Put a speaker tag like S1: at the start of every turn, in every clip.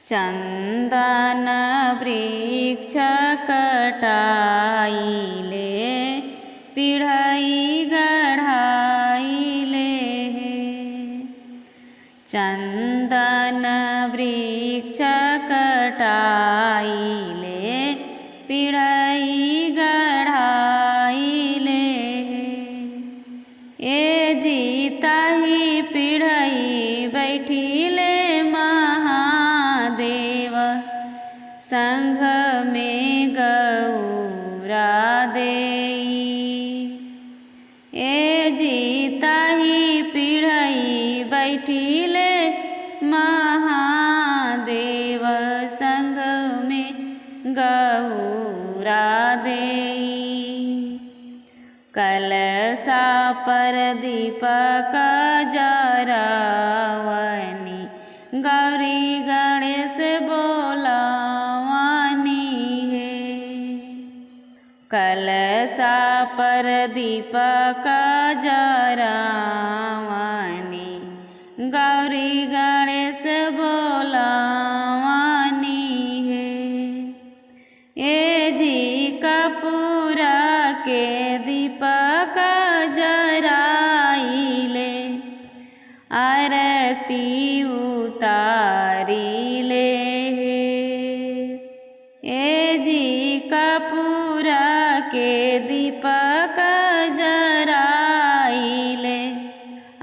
S1: चंदन वृक्ष कटाइले पिढ़ई गढ़ाइले। चंदन वृक्ष कटाइले पिढ़ई गढ़ाइले। ए जीता ही पिढ़ई बैठिले महादेव संघ में गौरा देई। ए जीता ही पिढ़ई बैठिले महादेव संघ में गौरा देई। कलशा पर दीपक जरावनी गौरी गणेश बोलावनी है। कलशा पर दीपक जरावनी गौरी गणेश बोलावनी है। ए जी कपूर के दीपक जराइले आरती उतारिले। ए जी कपूर के दीपक जराइले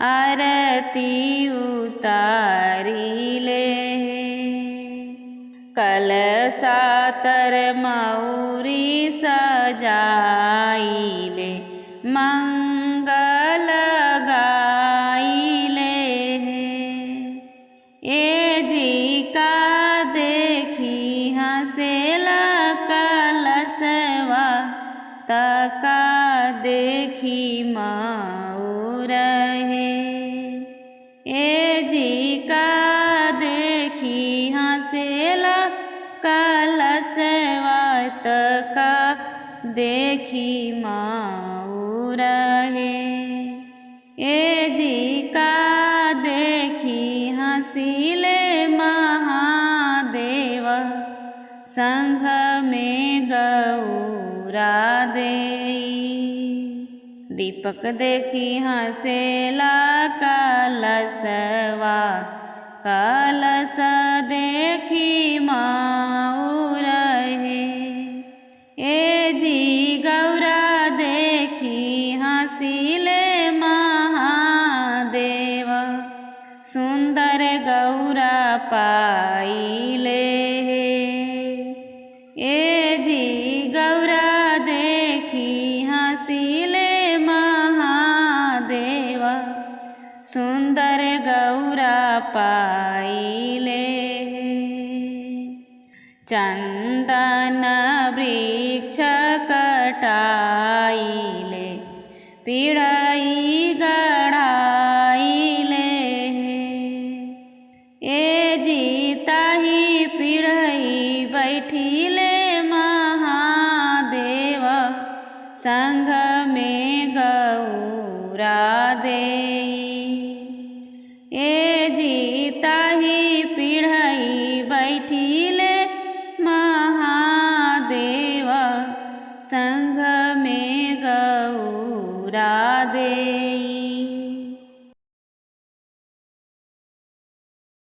S1: आरती उतारिले। कलशा तर मौरी सजाइले मंगल गाइले। ए जी का देखी हंसेला कलशवा तका देखी मऊर है। ए जी का देखी हंसेला कलशवा तका देखी मऊर है। ए जी का देखी हंसिले महादेव संघ में गौरा देई। दीपक देखी हंसेला कलशवा कलश देखी मऊर है। ए जी गौरा देखी हंसिले महादेव सुंदर गौरा पाइले। ए जी गौरा देखी हंसिले महादेव सुंदर गौरा पाइले। चंदन वृक्ष कटाइले पिढ़ई गढ़ाइले। ए जीता ही पिढ़ई बैठिले